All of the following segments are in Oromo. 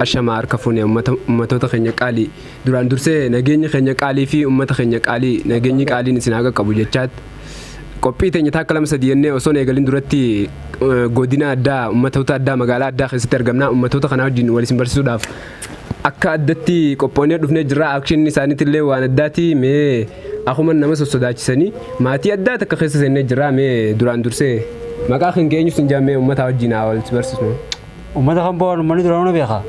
ashama arkafune ummatota keenya qaalii duraan dursee nageenyi keenya qaalii fi ummata keenya qaalii nageenyi qaaliin isin haga qabu jechaat qophii teenya takka lama sadii jennee osoo eegalin duratti godina addaa ummatota addaa magaalaa addaa keessatti argamna ummatota kana wajjin wal isin barsiisuudhaaf akka addatti qophoonee dhufnee jirra akshin isaaniitillee waan addaati mee akkuma nama sosodaachisanii maatii addaa takka keessa seennee jirra mee duraan dursee maqaa kan keenyu sin jaamee ummata wajjin wal barsiisnu ummata kan boon ummanni duraan na beeka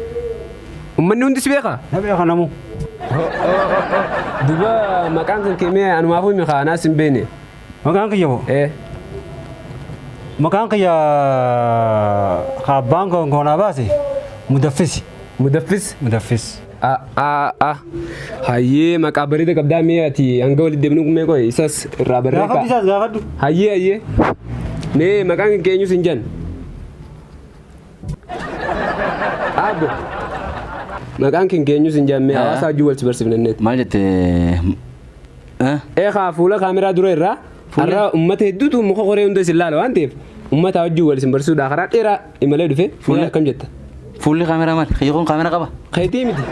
ummanni hundi si beeka na beeka namu duba maqaan kan keemee anumaafu mi khaanaa sin beene maqaan kiyya bo maqaan kiyya khabbaan kon koonaa baase mudaffis hayyee maqaa bareeda qabdaa mee ati hanga walitti deemnu kumee qoy isas irraa barreeka gaafadhu hayyee mee maqaan kan keenyu sin jan Abo. Maqaan kan keenyu sin jammee hawaasa wajjin wal barsiifnanneet. Maal jette? Fuula kaameraa dura irraa har'a uummata hedduutu muka qoree hunda isin laala waan ta'eef uummata wajjin wal barsiisuudhaa karaa dheeraa imalee dhufe fuula akkam jetta? Fuulli kaameraa maali? Xiyyeeqoon kaameraa qaba? Xeetii miti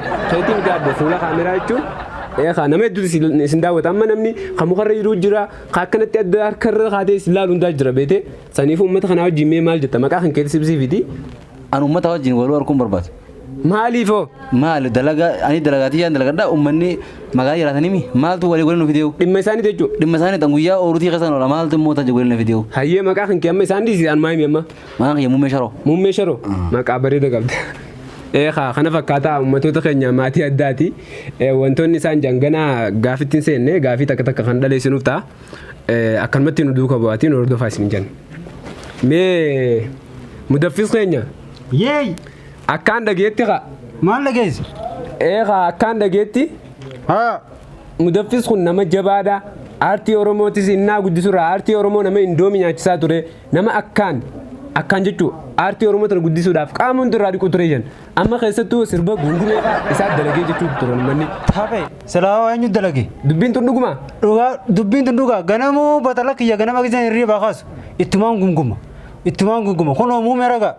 abbo fuula kaameraa jechuun nama hedduutu isin daawwata amma namni kan mukarra jiru jira kan akkanatti adda harkarra kaatee isin laalu hundaa jira beete saniifuu uummata kanaa wajjin mee maal jetta maqaa kan keetti sibsiifiti? An ummata wajjin wal arguun barbaadu. Maaliifoo? Maali ani dalagaatii jaan dalagadhaa ummanni magaalaa jiraatanii maaltu walii waliin nuuf deewu? Dhimma isaanii jechuudha. Dhimma isaanii tan guyyaa oorutii keessan oola maaltu immoo tan waliin nuuf deewu? Hayyee maqaa kan kee amma isaanii an maayimi amma? Maqaan kiyya muummee sharoo. Muummee sharoo maqaa bareeda qabda. Kana fakkaataa ummatoota keenya maatii addaati. Wantoonni isaan janganaa gaafittiin seenne gaafii takka kan dhaleessinuuf ta'a. Akkanumatti nu duuka bu'aatiin hordofaa isin jenna. Mee mudaffis keenya? Yeey! Akkaan dhageetti qa? Maal dhageessi? Akkaan dhageetti? Mudaffis kun nama jabaadha. Aartii Oromootis innaa guddisuudha. Aartii Oromoo nama indoomi nyaachisaa ture. Nama akkaan jechuu aartii Oromoo tana guddisuudhaaf qaama hundi irraa dhiqu ture jan. Amma keessattuu sirba gungumee isaa dalagee jechuu ture manni. Taphee silaa eenyu dalage? Dubbiin tun dhuguma? Dubbiin tun dhugaa ganamuu batala kiyya ganama giseen hirriibaa kaasu ittumaan gunguma. Kun muummee ragaa.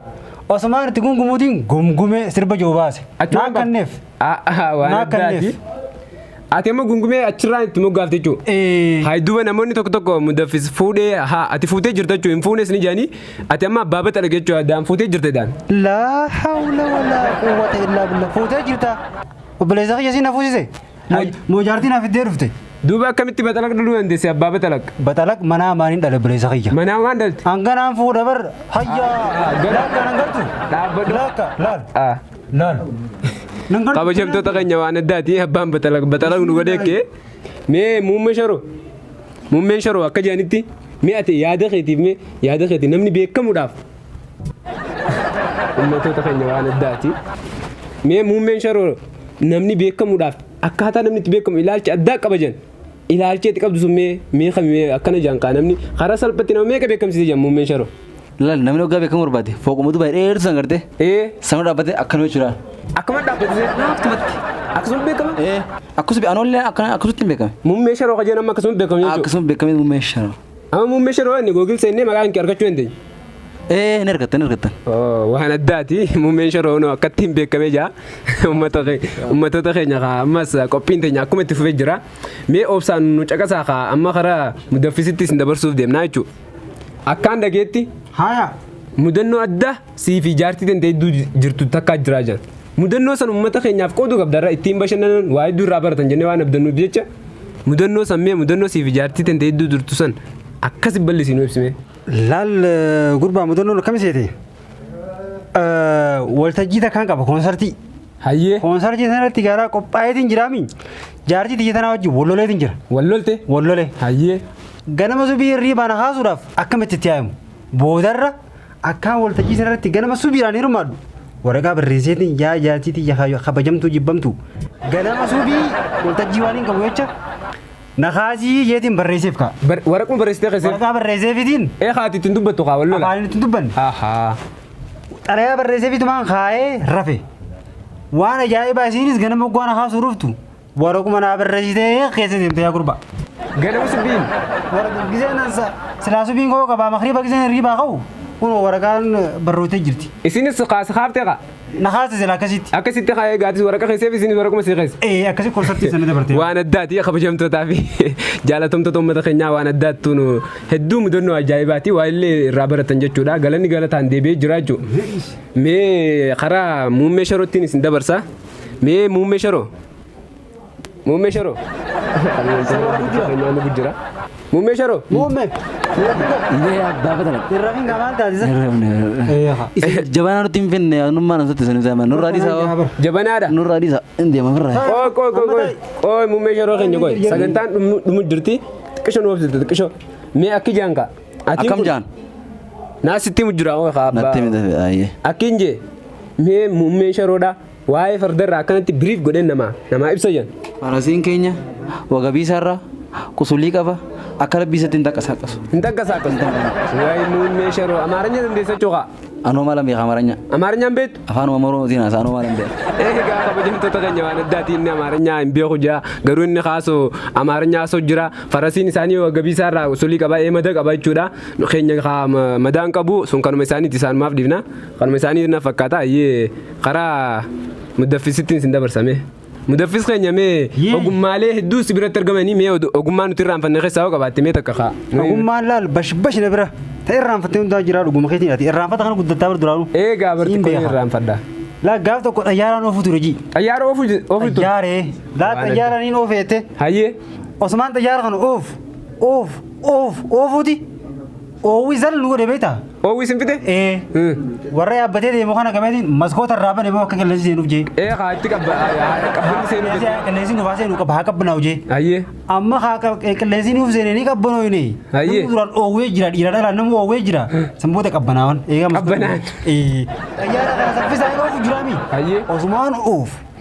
Osmaan itti gungumuutiin gumgumee sirba joo baase. Naakkanneef. Naakkanneef. Ati amma gungumee achirraan itti moggaafte jechuudha. Hayduuba namoonni tokko mudaffis fuudhee ati fuutee jirta jechuudha. Hin fuunes ni jaanii ati amma abbaa bata dhagee jechuudha. Daan fuutee jirta daan. Laa hawla walaa quwwata illaa billah. Fuutee jirta. Obboleessa kiyya siin hafuusise. Moojaartiin hafiddee dhufte. Duuba akkamitti baxalaq dhaluu dandeesse abbaa baxalaq? Baxalaq manaa maaniin dhala obboleessa kiyya. Manaa maan dhalte? Hanganaan fuudha bar hayyaa. Laakka nan gartu. Dhaabbadhu. Laakka laal. Kabajamtoota keenya waan addaati abbaan baxalaq nu godheekkee mee muummee sharoo akka jedhanitti mee ati yaada keetii namni beekamuudhaaf ummatoota keenya waan addaati mee muummeen sharoo namni beekamuudhaaf akkaataa namni itti beekamu ilaalcha addaa qaba jan ilaalcha itti qabdu sun mee akkana jaanqaa namni karaa salphatti nama meeqa beekamsiise jan muummeen sharoo. Laal namni waggaa beekamu barbaade fooqumatu baay'ee dheertu san garte. Sama dhaabbate akkana jechuudha. Akkuma dhaabbate naaftumatti akkasuma beekama. Akkasuma anoollee akkasumatti beekame. Muummee sharoo kan jedhamu akkasuma beekame jechuudha. Akkasuma beekame muummee sharoo. Amma muummee sharoo inni googil seennee maqaan kee argachuu dandeenya. Ni argattan. Waan addaati muummeen sharoo akkatti hin beekame jaa ummatoota keenya ammas qophiin teenya akkuma itti fufee jira. Mee obsaan nu caqasaa amma karaa mudaffisittis hin dabarsuuf deemnaa jechuudha. Akkaan dhageetti. Haya. Mudannoo addaa siifi jaartii dandeedduu jirtu takkaa jiraa jiran. Mudannoo san uummata keenyaaf qoodu qabdarra ittiin bashannanan waa hedduu irraa baratan jennee waan abdannuuf jecha mudannoo sammee mudannoo siifi jaartii dandeedduu jirtu san akkas bal'isii nu ibsime. Laal gurbaa mudannoon akkam seete? Waltajjii takkaan qaba koonsartii. Hayyee. Koonsartii sanarratti garaa qophaa'eetiin jiraami. Jaartii xiyya tanaa wajjin walloleetiin jira. Wallolte? Wallolee. Hayyee. Ganama subii hirriibaan haasuudhaaf akkamitti itti yaa'imu? Boodarra akkaan waltajjii sanarratti ganama subiidhaan hirmaadhu. Waraqaa barreesseetiin yaa jaartiitii kabajamtuu jibbamtu. Ganama subii waltajjii waan hin qabu jecha nakaasii jeetiin barreesseef kaa. Waraquma barreessitee keessatti. Waraqaa barreesseefitiin. Haati ittiin dubbattu kaa wallola. Afaan ittiin dubbanne. Xalayaa barreesseefitumaan kaa'ee rafe. Waan ajaa'ibaa isiinis ganama gwaana haasuu dhuftu. Waraquma naa barreessitee keessa deemte yaa gurbaa. Ganama subiin. Giseen silaa subiin koo qabaa makriba giseen hirriibaa qabu kun waraqaan barrootee jirti. isinis kaaftee qa Na haasise akkasitti. akkasitti kaa gaatis waraqaa keesseef isinis waraquma sii keessa Akkasii konseptii sana dabartee. waan addaati kabajamtootaa fi jaalatamtoota uummata keenyaa waan addaattu hedduu mudannoo ajaa'ibaati waa illee irraa baratan jechuudha galanni galataan deebi'ee jira jechuudha mee karaa muummee sharootiin isin dabarsa mee muummee sharoo muummee sharoo muummee sharoo Muummee. Illee abbaa fatana. Irrafin gamaan taasisa. Jabanaa nuti hin finne anummaa namsatti sanii zaman nurraa dhiisaa. jabanaadha Nurraa dhiisaa inni deema firraa. Qoy muummee sharoo keenya qoy sagantaan dhumu jirti xiqqisho nu obsite xiqqisho mee akki jaanka Akkam jaan. naasitti mujjira oo Natti kaabba miti ayyee. akkin jee mee muummee sharoodha waa'ee fardarraa akkanatti biriif godheen namaa ibsa jan Farasiin keenya wagabii isaarraa qusulii qaba akka labbiisatti hin taqqasaaqasu. hin taqqasaaqasu waa'ee muummee sharoo amaaranya dandeessa cuuqa Anoo maala beekaa maranya. amaaranyaan beektu Afaanuma morootiin haasa anoo maala hin beeku. eegaa kabajamtoota keenya waan addaatiin inni amaaranyaa hin beeku jira garuu inni kaasoo amaaranyaa asoo jira farasiin isaanii wagabii isaarraa qusulii qaba mada qaba jechuudha keenya madaan qabu sun kanuma isaaniiti isaanumaaf dhiifna kanuma isaanii na fakkaata ayyee karaa muddaffisittiin sin dabarsame mudaffis keenya mee ogummaalee hedduu si biratti argamanii mee ogummaa nuti irraanfanne keessaa hoo qabaatte mee takka kaa Ogummaan laal bash na bira. Ta'e irraanfattee hundaa jira dhuguma keetiin ati irraanfata kana guddataa bira duraanu. eegaa barti kun irraanfadha Laa gaaf tokko xayyaaraan oofu ture jii. xayyaara oofuu Xayyaaree. Laa xayyaaraan hin oofeette. hayyee Osmaan xayyaara kana oofuuti. Oowwi isaan nu godhe beektaa? oowwii sin fite Warra yaabbatee deemu kana qabeetiin maskoota irraa bane moo akka qilleensi seenuuf jee. haa itti qabbanni seenuu jechuu Qilleensi nu baasee nu qaba haa qabbanaa'u jee. hayyee Amma qilleensi nuuf seenee ni qabbanoo inni. Hayyee. Namni duraan oowwee jira dhiira dhalaan nama oowwee jira. Sanboota qabbanaawan. Qabbanaan. Xayyaara kana saffisaa egaa oofu jiraami. Hayyee.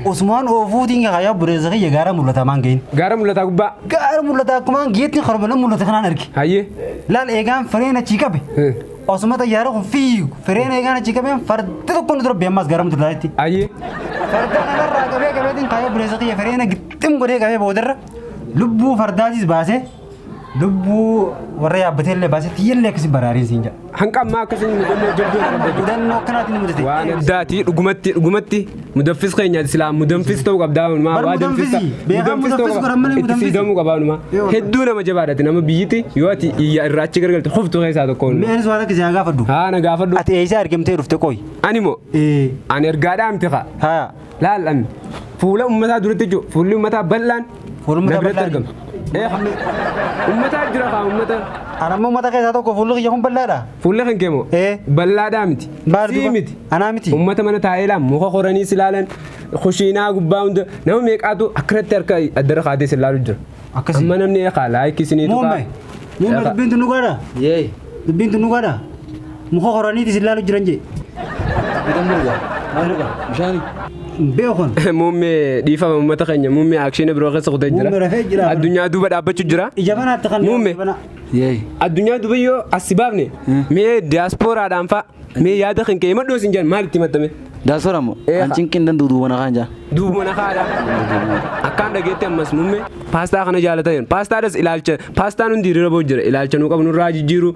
Osmaan oofuutiin kaayaa bureessa kiyya gaara mul'ata maan gahin. gaara mul'ataa gubbaa Gaara mul'ata akkuma geettiin kormalan mul'ata kanaan arge. hayyee Laal eegaan fireen achii qabe. Osuma xayyaara kun fiigu fireen eegaan achii qabeen farda tokko nu dura beemmaas gaara mul'ataatti. hayyee Farda kanarraa qabeetiin kaayaa bureessa kiyya fireena gixxim godhee qabee boodarra lubbuu fardaatis baasee lubbuu warra yaabbatee illee baasee tiyyallee akkasii baraariin siin jedha. hanqa ammaa akkasiin mudannoo jabduu qabda Mudannoo akkanaatiin mudate. waan addaati dhugumatti mudaffis keenyaati silaa mudanfis ta'uu qabdaa wanumaa Bar waa danfisa mudanfisi. Beekaa mudanfis godhan malee itti mudanfisi. siidamuu qabaa wanumaa hedduu nama jabaadhati nama biyyiti yoo ati iyya irraa achi gargalte hoftu keessaa tokko wanumaa Mi'aanis waan akkasii haa gaafadhu. haa na gaafadhu Ati eessaa argamtee dhufte qoy. ani moo ani ergaadhaa miti kaa Haa. laal'an fuula ummataa duratti jiru fuulli ummataa bal'aan Fuula uummataa na biratti bal'aan. argama ummataa jira kaa ummata Anammoo uummata keessaa tokko fuulli kiyya kun bal'aadha. fuulli kan keemo bal'aadhaa miti Baal sii duba. miti Anaa miti. ummata mana taa'ee laan muka qoranii silaalan kushiinaa gubbaa hunda nama meeqaatu akkanatti harka addara kaatee silaalu jira Akkasii. amma namni eeqaa laayikii isiniitu Muummee. Muummee dubbiin tun dhugaadha. Yee. Dubbiin tun dhugaadha. Muka qoraniiti silaalu jiran jee. Bitan burga. Maal dhuga? Bishaani. Beekon. muummee dhiifama ummata keenya muummee akshiina biroo keessa kutee Muummee rafee jira jira. addunyaa duuba dhaabbachuu jira Ija banaatti kan. Muummee. Yee. addunyaa duuba yoo as si baafne mee diyaaspooraadhaan fa'a mee yaada kan kee madhoo sin jedhan maalitti maxxame Daasora moo? Eeqa. An cinqin dan duuduuba na kaan jaa. duuba na kaadha akkaan dhageetti ammas muummee paastaa kana jaalata jiran paastaadhas ilaalcha paastaan hundi hiriira booda jira ilaalcha nuu qabu nurraa jijjiiru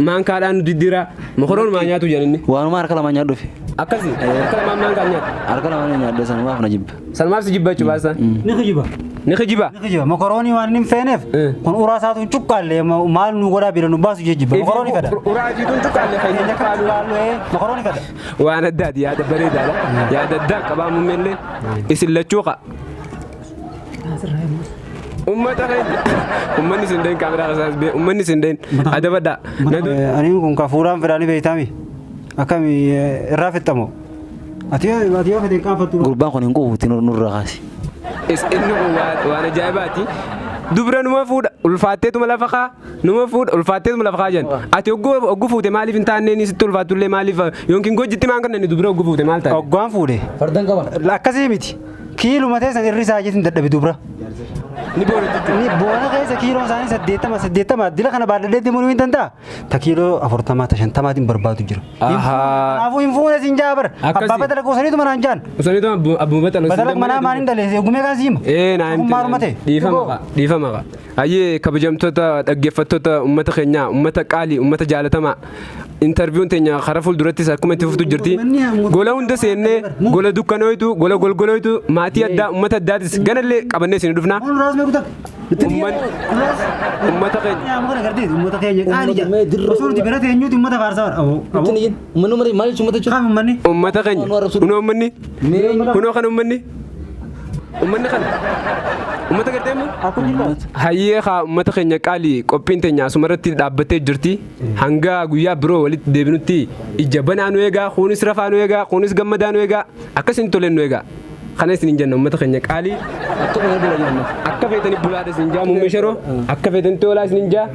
maankaadhaan nu diddiira mokoroon maa nyaatu jedhanni Waanuma harka lamaan nyaadhu fi. akkasii akka lamaan maankaan nyaatu Harka lamaan nyaadhu sanumaaf na jibba. salmaaf si jibba jechuu paastaan Ni kijiba. ni kijiba Ni kijiba. Mokoroonii waan hin feeneef. Kun uraa isaatu cuqqaallee maal nu godhaa bira nu baasu jee jibba. Mokoroonii fedha. uraa jiituun cuqqaalle fayyada kaalu Mokoroonii fedha. waan addaati yaada bareedaadha yaada addaa qabaa muummeellee isin lachuu qa ummata keenya ummanni sindeen kaameraa kasaas bee ummanni sindeen adabadhaa Ani kun ka fuuraan fedhaanii beeytaami. Akkami irraa fixxamoo. Ati yoo fedhe qaanfattu. Gurbaan kun hin quufuutti nurra kaasi. inni kun waan ajaa'ibaati dubra numa fuudha ulfaatteetuma lafa kaa numa fuudha ulfaatteetuma lafa kaa jenna ati ogguu fuute maaliif hin taanneen sitti ulfaattullee maaliif yookiin gojjitti maan kanneen dubra ogguu fuute maal taate Oggaan fuudhe. Fardan qaba. Akkasii miti. Kiiluma teessan irri isaa jeetiin dadhabe dubra. Ni boona jechuudha. Ni boona keessa kiiloon isaanii 80 dila kana baadhadhee deemuun hin danda'a. Ta kiiloo 40 ta 50 barbaadu jira. Kanaafuu hin fuune siin jaabar. Abbaa batala goosaniitu manaan jaan. Osaniitu abbuma batala. Batala manaa maaliin dalee gumee kan siima. Naa Hummaaruma ta'e. Dhiifama qaba. Ayyee kabajamtoota dhaggeeffattoota uummata keenyaa uummata qaalii uummata jaalatamaa interviewun teenya karaa fuuldurattis akkuma itti fuftu jirti. Gola hunda seennee gola dukkanooytu gola golgolooytu maatii addaa uummata addaatis ganallee qabannee isin dhufna. Uummata keenya. Uummata keenya qaalii jira. Osoo nuti bira teenyuuti uummata faarsaa uummata keenya kunoo uummanni kunoo kan uummanni kana uummata garteemu hayyee haa uummata keenya qaalii qophiin teenya asumarratti dhaabbattee jirti hanga guyyaa biroo walitti deebinutti ija banaa nu eegaa kunis rafaa nu eegaa kunis gammadaa nu eegaa akkasin toleen nu eegaa kana isin jenna uummata keenya qaalii akka feetanii bulaadha isin jaa muummee sharoo akka feetanii toolaa isin jaa